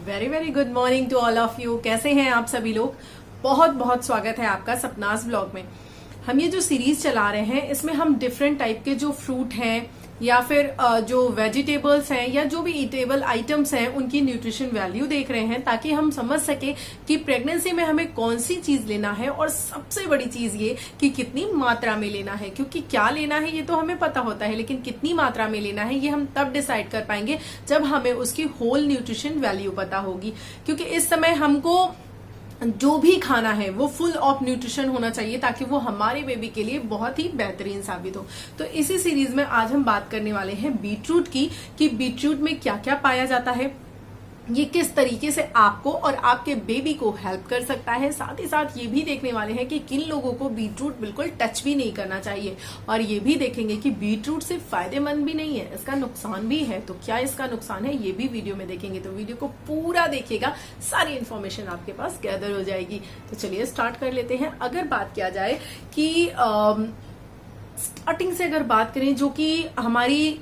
Very very good morning to all of you. कैसे हैं आप सभी लोग। बहुत बहुत स्वागत है आपका सपनास ब्लॉग में। हम ये जो सीरीज चला रहे हैं इसमें हम डिफरेंट टाइप के जो फ्रूट हैं या फिर जो वेजिटेबल्स हैं या जो भी ईटेबल आइटम्स हैं उनकी न्यूट्रिशन वैल्यू देख रहे हैं, ताकि हम समझ सके कि प्रेगनेंसी में हमें कौन सी चीज लेना है और सबसे बड़ी चीज ये कि कितनी मात्रा में लेना है। क्योंकि क्या लेना है ये तो हमें पता होता है, लेकिन कितनी मात्रा में लेना है ये हम तब डिसाइड कर पाएंगे जब हमें उसकी होल न्यूट्रिशन वैल्यू पता होगी। क्योंकि इस समय हमको जो भी खाना है वो फुल ऑफ न्यूट्रिशन होना चाहिए, ताकि वो हमारे बेबी के लिए बहुत ही बेहतरीन साबित हो। तो इसी सीरीज में आज हम बात करने वाले हैं बीटरूट की, कि बीटरूट में क्या क्या पाया जाता है, ये किस तरीके से आपको और आपके बेबी को हेल्प कर सकता है। साथ ही साथ ये भी देखने वाले हैं कि किन लोगों को बीटरूट बिल्कुल टच भी नहीं करना चाहिए, और ये भी देखेंगे कि बीटरूट सिर्फ फायदेमंद भी नहीं है, इसका नुकसान भी है। तो क्या इसका नुकसान है ये भी वीडियो में देखेंगे। तो वीडियो को पूरा देखिएगा, सारी इन्फॉर्मेशन आपके पास गैदर हो जाएगी। तो चलिए स्टार्ट कर लेते हैं। अगर बात किया जाए कि स्टार्टिंग से अगर बात करें, जो कि हमारी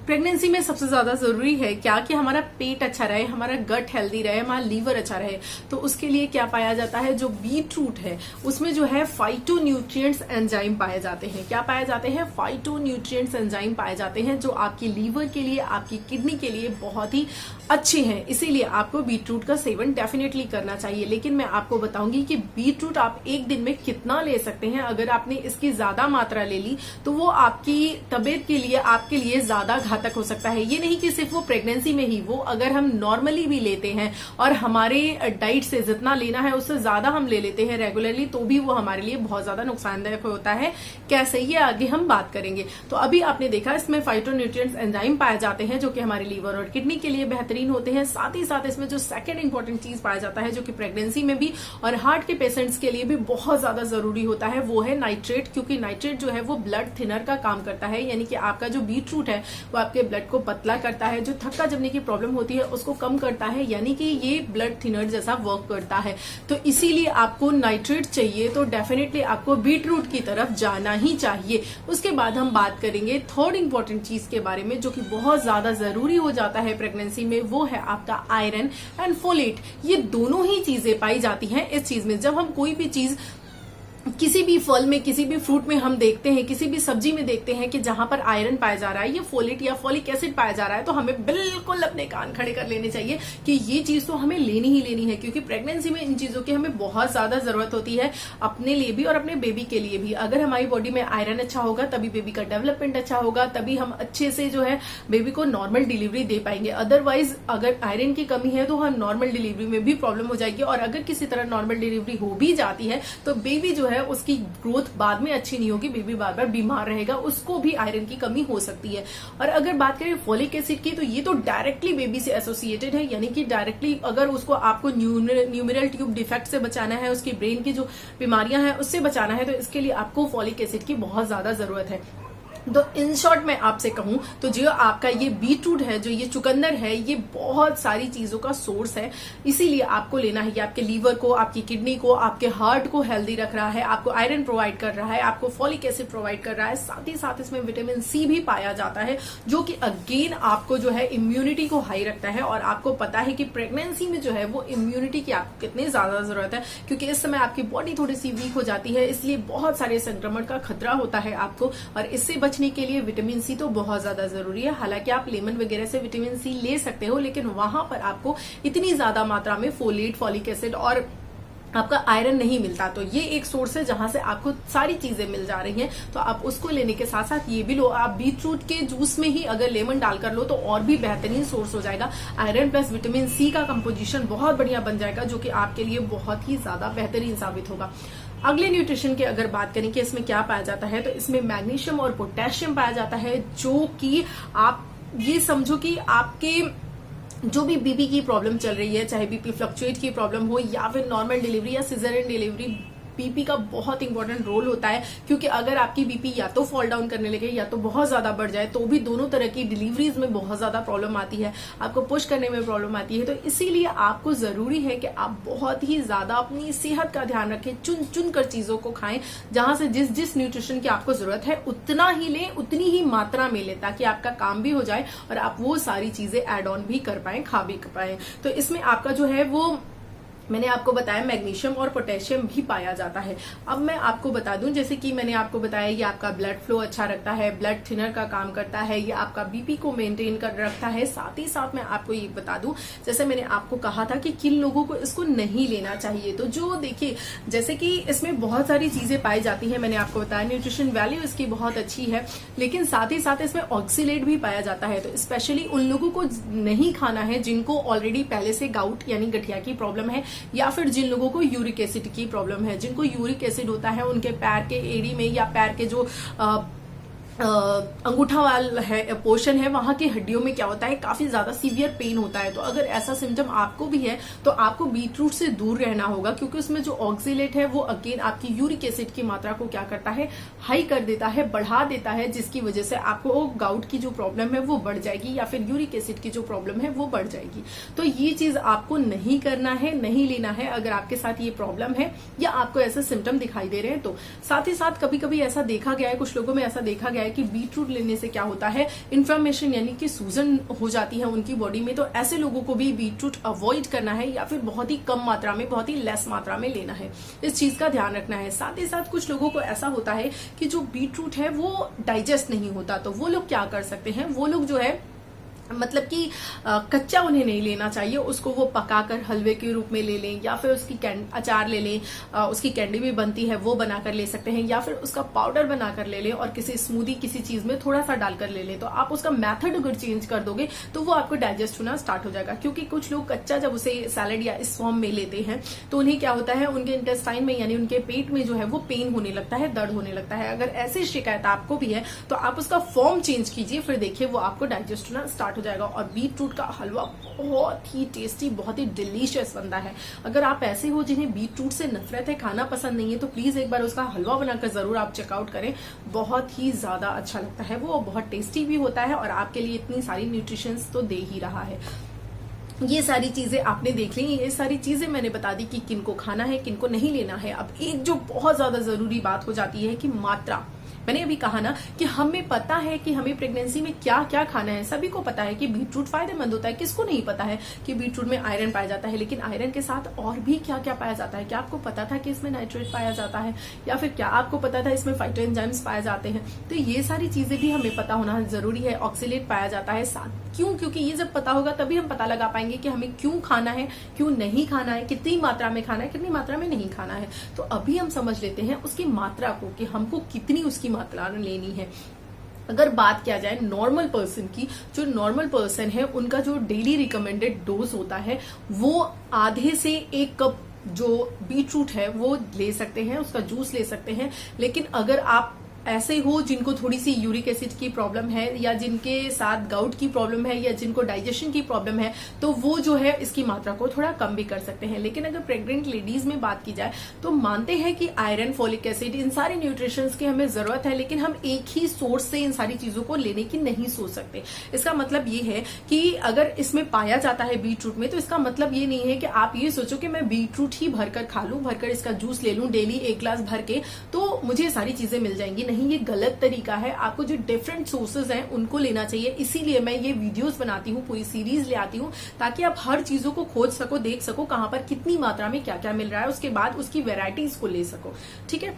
प्रेगनेंसी में सबसे ज्यादा जरूरी है क्या, कि हमारा पेट अच्छा रहे, हमारा गट हेल्दी रहे, हमारा लीवर अच्छा रहे। तो उसके लिए क्या पाया जाता है, जो बीटरूट है उसमें जो है फाइटोन्यूट्रिएंट्स एंजाइम पाए जाते हैं। क्या पाए जाते हैं, फाइटोन्यूट्रिएंट्स एंजाइम पाए जाते हैं, जो आपकी लीवर के लिए, आपकी किडनी के लिए बहुत ही अच्छे हैं। इसीलिए आपको बीटरूट का सेवन डेफिनेटली करना चाहिए। लेकिन मैं आपको बताऊंगी कि बीटरूट आप एक दिन में कितना ले सकते हैं। अगर आपने इसकी ज्यादा मात्रा ले ली तो वो आपकी तबीयत के लिए, आपके लिए ज्यादा घातक हो सकता है। ये नहीं कि सिर्फ वो प्रेगनेंसी में ही, वो अगर हम नॉर्मली भी लेते हैं और हमारे डाइट से जितना लेना है उससे ज्यादा हम ले लेते हैं रेगुलरली, तो भी वो हमारे लिए बहुत ज्यादा नुकसानदायक होता है। कैसे, ये आगे हम बात करेंगे। तो अभी आपने देखा इसमें फाइटोन्यूट्रिएंट्स एंजाइम पाए जाते हैं, जो कि हमारे लीवर और किडनी के लिए बेहतरीन होते हैं। साथ ही साथ इसमें जो सेकंड इंपॉर्टेंट चीज पाया जाता है, जो कि प्रेगनेंसी में भी और हार्ट के पेशेंट्स के लिए भी बहुत ज्यादा जरूरी होता है, वो है नाइट्रेट। क्योंकि नाइट्रेट जो है वो ब्लड थिनर का काम करता है, यानी कि आपका जो बीटरूट है वो आपके ब्लड को पतला करता है, जो थक्का जमने की प्रॉब्लम होती है उसको कम करता है, यानी कि ये ब्लड थिनर जैसा वर्क करता है। तो इसीलिए आपको नाइट्रेट चाहिए, तो डेफिनेटली आपको बीटरूट की तरफ जाना ही चाहिए। उसके बाद हम बात करेंगे थर्ड इंपॉर्टेंट चीज के बारे में, जो कि बहुत ज्यादा जरूरी हो जाता है प्रेगनेंसी में, वो है आपका आयरन एंड फोलेट। ये दोनों ही चीजें पाई जाती हैं इस चीज में। जब हम कोई भी चीज किसी भी फल में, किसी भी फ्रूट में हम देखते हैं, किसी भी सब्जी में देखते हैं कि जहां पर आयरन पाया जा रहा है, ये फोलेट या फोलिक एसिड पाया जा रहा है, तो हमें बिल्कुल अपने कान खड़े कर लेने चाहिए कि ये चीज तो हमें लेनी ही लेनी है। क्योंकि प्रेगनेंसी में इन चीजों की हमें बहुत ज्यादा जरूरत होती है, अपने लिए भी और अपने बेबी के लिए भी। अगर हमारी बॉडी में आयरन अच्छा होगा तभी बेबी का डेवलपमेंट अच्छा होगा, तभी हम अच्छे से जो है बेबी को नॉर्मल डिलीवरी दे पाएंगे। अदरवाइज अगर आयरन की कमी है तो हम नॉर्मल डिलीवरी में भी प्रॉब्लम हो जाएगी, और अगर किसी तरह नॉर्मल डिलीवरी हो भी जाती है तो बेबी जो है उसकी ग्रोथ बाद में अच्छी नहीं होगी, बेबी बार बार बीमार रहेगा, उसको भी आयरन की कमी हो सकती है। और अगर बात करें फोलिक एसिड की, तो ये तो डायरेक्टली बेबी से एसोसिएटेड है, यानी कि डायरेक्टली अगर उसको आपको न्यूमेरल ट्यूब डिफेक्ट से बचाना है, उसकी ब्रेन की जो बीमारियां हैं उससे बचाना है, तो इसके लिए आपको फोलिक एसिड की बहुत ज्यादा जरूरत है। तो इन शॉर्ट मैं आपसे कहूं तो जो आपका ये बीटरूट है, जो ये चुकंदर है, ये बहुत सारी चीजों का सोर्स है। इसीलिए आपको लेना है। ये आपके लीवर को, आपकी किडनी को, आपके हार्ट को हेल्दी रख रहा है, आपको आयरन प्रोवाइड कर रहा है, आपको फॉलिक एसिड प्रोवाइड कर रहा है। साथ ही साथ इसमें विटामिन सी भी पाया जाता है, जो कि अगेन आपको जो है इम्यूनिटी को हाई रखता है। और आपको पता है कि प्रेगनेंसी में जो है वो इम्यूनिटी की आपको कितनी ज्यादा जरूरत है, क्योंकि इस समय आपकी बॉडी थोड़ी सी वीक हो जाती है, इसलिए बहुत सारे संक्रमण का खतरा होता है आपको। और इससे बचने के लिए विटामिन सी तो बहुत ज्यादा जरूरी है। हालांकि आप लेमन वगैरह से विटामिन सी ले सकते हो, लेकिन वहां पर आपको इतनी ज्यादा मात्रा में फोलेट, फॉलिक एसिड और आपका आयरन नहीं मिलता। तो ये एक सोर्स है जहां से आपको सारी चीजें मिल जा रही हैं, तो आप उसको लेने के साथ साथ ये भी लो। आप बीटरूट के जूस में ही अगर लेमन डालकर लो तो और भी बेहतरीन सोर्स हो जाएगा। आयरन प्लस विटामिन सी का कंपोजिशन बहुत बढ़िया बन जाएगा, जो कि आपके लिए बहुत ही ज्यादा बेहतरीन साबित होगा। अगले न्यूट्रिशन की अगर बात करें कि इसमें क्या पाया जाता है, तो इसमें मैग्नीशियम और पोटेशियम पाया जाता है, जो कि आप ये समझो कि आपके जो भी बीपी की प्रॉब्लम चल रही है, चाहे बीपी फ्लक्चुएट की प्रॉब्लम हो या फिर नॉर्मल डिलीवरी या सिजेरियन डिलीवरी, बीपी का बहुत इंपॉर्टेंट रोल होता है, क्योंकि अगर आपकी बीपी या तो फॉल डाउन करने लगे या तो बहुत ज्यादा बढ़ जाए तो भी दोनों तरह की डिलीवरीज में बहुत ज्यादा प्रॉब्लम आती है, आपको पुश करने में प्रॉब्लम आती है। तो इसीलिए आपको जरूरी है कि आप बहुत ही ज्यादा अपनी सेहत का ध्यान रखें, चुन चुन कर चीजों को खाएं, जहां से जिस जिस न्यूट्रिशन की आपको जरूरत है उतना ही लें, उतनी ही मात्रा में लें, ताकि आपका काम भी हो जाए और आप वो सारी चीजें एड ऑन भी कर पाए, खा भी कर पाए। तो इसमें आपका जो है वो मैंने आपको बताया मैग्नीशियम और पोटेशियम भी पाया जाता है। अब मैं आपको बता दूं, जैसे कि मैंने आपको बताया ये आपका ब्लड फ्लो अच्छा रखता है, ब्लड थिनर का काम करता है, ये आपका बीपी को मेंटेन कर रखता है। साथ ही साथ मैं आपको ये बता दूं, जैसे मैंने आपको कहा था कि किन लोगों को इसको नहीं लेना चाहिए, तो जो देखिए जैसे कि इसमें बहुत सारी चीजें पाई जाती है, मैंने आपको बताया न्यूट्रिशन वैल्यू इसकी बहुत अच्छी है, लेकिन साथ ही साथ इसमें ऑक्सीलेट भी पाया जाता है। तो स्पेशली उन लोगों को नहीं खाना है जिनको ऑलरेडी पहले से गाउट यानी गठिया की प्रॉब्लम है, या फिर जिन लोगों को यूरिक एसिड की प्रॉब्लम है। जिनको यूरिक एसिड होता है उनके पैर के एड़ी में या पैर के जो अंगूठा वाल है पोर्शन है, वहां की हड्डियों में क्या होता है, काफी ज्यादा सीवियर पेन होता है। तो अगर ऐसा सिम्टम आपको भी है तो आपको बीटरूट से दूर रहना होगा, क्योंकि उसमें जो ऑक्सीलेट है वो अगेन आपकी यूरिक एसिड की मात्रा को क्या करता है, हाई कर देता है, बढ़ा देता है, जिसकी वजह से आपको गाउट की जो प्रॉब्लम है वो बढ़ जाएगी, या फिर यूरिक एसिड की जो प्रॉब्लम है वो बढ़ जाएगी। तो ये चीज आपको नहीं करना है, नहीं लेना है अगर आपके साथ ये प्रॉब्लम है या आपको ऐसे सिम्टम दिखाई दे रहे हैं। तो साथ ही साथ कभी कभी ऐसा देखा गया है, कुछ लोगों में ऐसा देखा गया है कि बीटरूट लेने से क्या होता है, इन्फ्लेमेशन यानी कि सूजन हो जाती है उनकी बॉडी में। तो ऐसे लोगों को भी बीटरूट अवॉइड करना है, या फिर बहुत ही कम मात्रा में, बहुत ही लेस मात्रा में लेना है, इस चीज का ध्यान रखना है। साथ ही साथ कुछ लोगों को ऐसा होता है कि जो बीटरूट है वो डाइजेस्ट नहीं होता, तो वो लोग क्या कर सकते हैं, वो लोग जो है मतलब कि कच्चा उन्हें नहीं लेना चाहिए, उसको वो पकाकर हलवे के रूप में ले लें, या फिर उसकी अचार ले लें, उसकी कैंडी भी बनती है वो बनाकर ले सकते हैं, या फिर उसका पाउडर बनाकर ले लें और किसी स्मूदी किसी चीज में थोड़ा सा डालकर ले लें। तो आप उसका मेथड अगर चेंज कर दोगे तो वो आपको डाइजेस्ट होना स्टार्ट हो जाएगा। क्योंकि कुछ लोग कच्चा जब उसे सैलेड या इस फॉर्म में लेते हैं तो उन्हें क्या होता है, उनके इंटेस्टाइन में यानी उनके पेट में जो है वो पेन होने लगता है, दर्द होने लगता है। अगर ऐसी शिकायत आपको भी है तो आप उसका फॉर्म चेंज कीजिए, फिर देखिए वो आपको डाइजेस्ट होना स्टार्ट हो जाएगा। और बीटरूट का हलवा बहुत ही टेस्टी, बहुत ही डिलीशियस बनता है। अगर आप ऐसे हो जिन्हें बीटरूट से नफरत है, खाना पसंद नहीं है, तो प्लीज एक बार उसका हलवा बनाकर जरूर आप चेकआउट करें, बहुत ही ज्यादा अच्छा लगता है वो, बहुत टेस्टी भी होता है और आपके लिए इतनी सारी न्यूट्रिशंस तो दे ही रहा है। ये सारी चीजें आपने देख ली, ये सारी चीजें मैंने बता दी कि किनको खाना है, किनको नहीं लेना है। अब एक जो बहुत ज्यादा जरूरी बात हो जाती है कि मात्रा। मैंने अभी कहा ना कि हमें पता है कि हमें प्रेगनेंसी में क्या क्या खाना है, सभी को पता है कि बीटरूट फायदेमंद होता है, किसको नहीं पता है कि बीटरूट में आयरन पाया जाता है, लेकिन आयरन के साथ और भी क्या क्या पाया जाता है। क्या आपको पता था कि इसमें नाइट्रेट पाया जाता है, या फिर क्या आपको पता था इसमें फाइटोएंजाइम्स पाए जाते हैं। तो ये सारी चीजें भी हमें पता होना जरूरी है। ऑक्सीलेट पाया जाता है साथ, क्यों, क्योंकि ये जब पता होगा तभी हम पता लगा पाएंगे कि हमें क्यों खाना है, क्यों नहीं खाना है, कितनी मात्रा में खाना है, कितनी मात्रा में नहीं खाना है। तो अभी हम समझ लेते हैं उसकी मात्रा को, कि हमको कितनी उसकी मात्रा लेनी है। अगर बात किया जाए नॉर्मल पर्सन की, जो नॉर्मल पर्सन है उनका जो डेली रिकमेंडेड डोज होता है वो आधे से 1 कप जो बीटरूट है वो ले सकते हैं, उसका जूस ले सकते हैं। लेकिन अगर आप ऐसे हो जिनको थोड़ी सी यूरिक एसिड की प्रॉब्लम है, या जिनके साथ गाउट की प्रॉब्लम है, या जिनको डाइजेशन की प्रॉब्लम है, तो वो जो है इसकी मात्रा को थोड़ा कम भी कर सकते हैं। लेकिन अगर प्रेग्नेंट लेडीज में बात की जाए तो मानते हैं कि आयरन, फोलिक एसिड, इन सारे न्यूट्रिशंस की हमें जरूरत है, लेकिन हम एक ही सोर्स से इन सारी चीजों को लेने की नहीं सोच सकते। इसका मतलब ये है कि अगर इसमें पाया जाता है बीटरूट में, तो इसका मतलब ये नहीं है कि आप ये सोचो कि मैं बीटरूट ही भरकर खा लूं, भरकर इसका जूस ले लूं डेली 1 ग्लास भर के, तो मुझे सारी चीजें मिल जाएंगी। नहीं, ये गलत तरीका है। आपको जो डिफरेंट सोर्सेज हैं उनको लेना चाहिए। इसीलिए मैं ये वीडियोस बनाती हूँ, पूरी सीरीज ले आती हूँ, ताकि आप हर चीजों को खोज सको, देख सको कहां पर कितनी मात्रा में क्या क्या मिल रहा है, उसके बाद उसकी वेराइटीज को ले सको। ठीक है,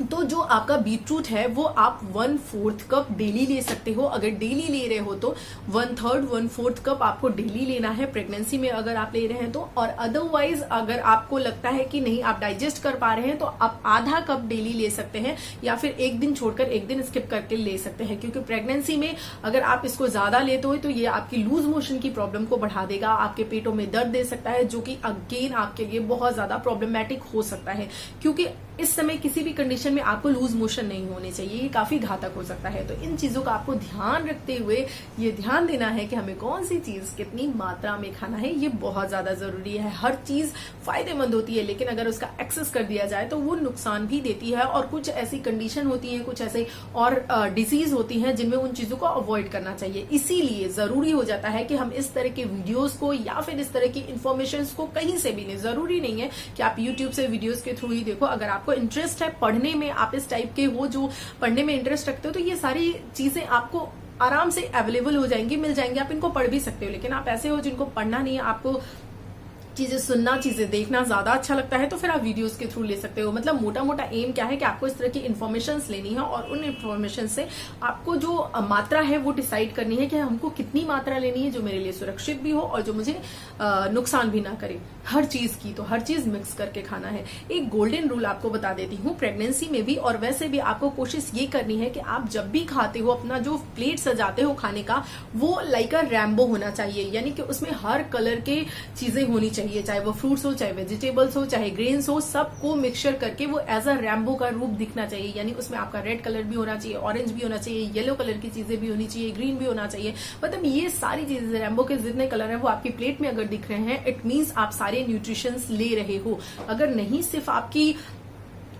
तो जो आपका बीटरूट है वो आप 1/4 कप डेली ले सकते हो। अगर डेली ले रहे हो तो 1/3 1/4 कप आपको डेली लेना है प्रेगनेंसी में, अगर आप ले रहे हैं तो। और अदरवाइज अगर आपको लगता है कि नहीं आप डाइजेस्ट कर पा रहे हैं तो आप आधा कप डेली ले सकते हैं, या फिर एक दिन छोड़कर एक दिन स्किप करके ले सकते हैं। क्योंकि प्रेगनेंसी में अगर आप इसको ज्यादा लेते हो तो ये आपकी लूज मोशन की प्रॉब्लम को बढ़ा देगा, आपके पेटों में दर्द दे सकता है, जो कि अगेन आपके लिए बहुत ज्यादा प्रॉब्लमेटिक हो सकता है। क्योंकि इस समय किसी भी कंडीशन में आपको लूज मोशन नहीं होने चाहिए, ये काफी घातक हो सकता है। तो इन चीजों का आपको ध्यान रखते हुए ये ध्यान देना है कि हमें कौन सी चीज कितनी मात्रा में खाना है, ये बहुत ज्यादा जरूरी है। हर चीज फायदेमंद होती है, लेकिन अगर उसका एक्सेस कर दिया जाए तो वो नुकसान भी देती है। और कुछ ऐसी कंडीशन होती है, कुछ ऐसे और डिजीज होती हैं जिनमें उन चीजों को अवॉइड करना चाहिए। इसीलिए जरूरी हो जाता है कि हम इस तरह के वीडियोस को या फिर इस तरह की इन्फॉर्मेशन को कहीं से भी लें। जरूरी नहीं है कि आप यूट्यूब से वीडियोस के थ्रू ही देखो। अगर आपको इंटरेस्ट है पढ़ने में, आप इस टाइप के हो जो पढ़ने में इंटरेस्ट रखते हो, तो ये सारी चीजें आपको आराम से अवेलेबल हो जाएंगी, मिल जाएंगे, आप इनको पढ़ भी सकते हो। लेकिन आप ऐसे हो जिनको पढ़ना नहीं है, आपको चीजें सुनना, चीजें देखना ज्यादा अच्छा लगता है, तो फिर आप वीडियोस के थ्रू ले सकते हो। मतलब मोटा मोटा एम क्या है कि आपको इस तरह की इन्फॉर्मेशन लेनी है और उन इन्फॉर्मेशन से आपको जो मात्रा है वो डिसाइड करनी है कि हमको कितनी मात्रा लेनी है जो मेरे लिए सुरक्षित भी हो और जो मुझे नुकसान भी ना करे। हर चीज की तो हर चीज मिक्स करके खाना है। एक गोल्डन रूल आपको बता देती हूँ, प्रेगनेंसी में भी और वैसे भी आपको कोशिश ये करनी है कि आप जब भी खाते हो, अपना जो प्लेट सजाते हो खाने का, वो लाइक अ रैम्बो होना चाहिए। यानी कि उसमें हर कलर के चीजें होनी चाहिए, चाहे वो फ्रूट्स हो, चाहे वेजिटेबल्स हो, चाहे ग्रेन्स हो, सबको मिक्सचर करके वो एज अ रैम्बो का रूप दिखना चाहिए। यानी उसमें आपका रेड कलर भी होना चाहिए, ऑरेंज भी होना चाहिए, येलो कलर की चीजें भी होनी चाहिए, ग्रीन भी होना चाहिए। मतलब ये सारी चीजें, रैम्बो के जितने कलर है वो आपकी प्लेट में अगर दिख रहे हैं, इट मीन्स आप सारे न्यूट्रिशंस ले रहे हो। अगर नहीं, सिर्फ आपकी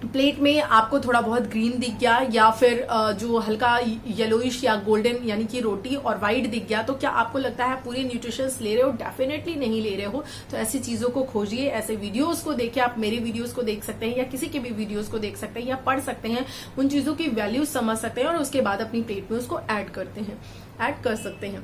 प्लेट में आपको थोड़ा बहुत ग्रीन दिख गया या फिर जो हल्का येलोइश या गोल्डन यानी कि रोटी और व्हाइट दिख गया, तो क्या आपको लगता है पूरे न्यूट्रिशंस ले रहे हो? डेफिनेटली नहीं ले रहे हो। तो ऐसी चीजों को खोजिए, ऐसे वीडियोस को देखिए। आप मेरे वीडियोस को देख सकते हैं या किसी के भी वीडियोस को देख सकते हैं या पढ़ सकते हैं, उन चीजों की वैल्यू समझ सकते हैं और उसके बाद अपनी प्लेट में उसको ऐड कर सकते हैं।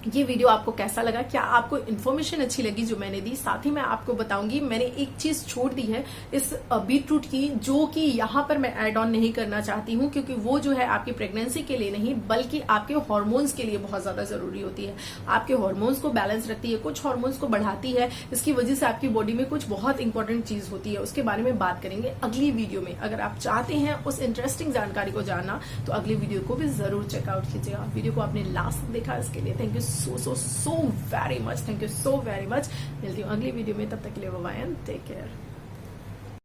ये वीडियो आपको कैसा लगा? क्या आपको इन्फॉर्मेशन अच्छी लगी जो मैंने दी? साथ ही मैं आपको बताऊंगी, मैंने एक चीज छोड़ दी है इस बीटरूट की, जो कि यहाँ पर मैं ऐड ऑन नहीं करना चाहती हूँ, क्योंकि वो जो है आपकी प्रेगनेंसी के लिए नहीं बल्कि आपके हार्मोन्स के लिए बहुत ज्यादा जरूरी होती है। आपके हार्मोन्स को बैलेंस रखती है, कुछ हार्मोन्स को बढ़ाती है। इसकी वजह से आपकी बॉडी में कुछ बहुत इंपॉर्टेंट चीज होती है, उसके बारे में बात करेंगे अगली वीडियो में। अगर आप चाहते हैं उस इंटरेस्टिंग जानकारी को जानना तो अगली वीडियो को भी जरूर चेकआउट कीजिएगा। वीडियो को आपने लास्ट तक देखा, इसके लिए thank you so very much। Thank you so very much. मिलती हूँ अगली वीडियो में, तब तक के लिए bye bye and take care.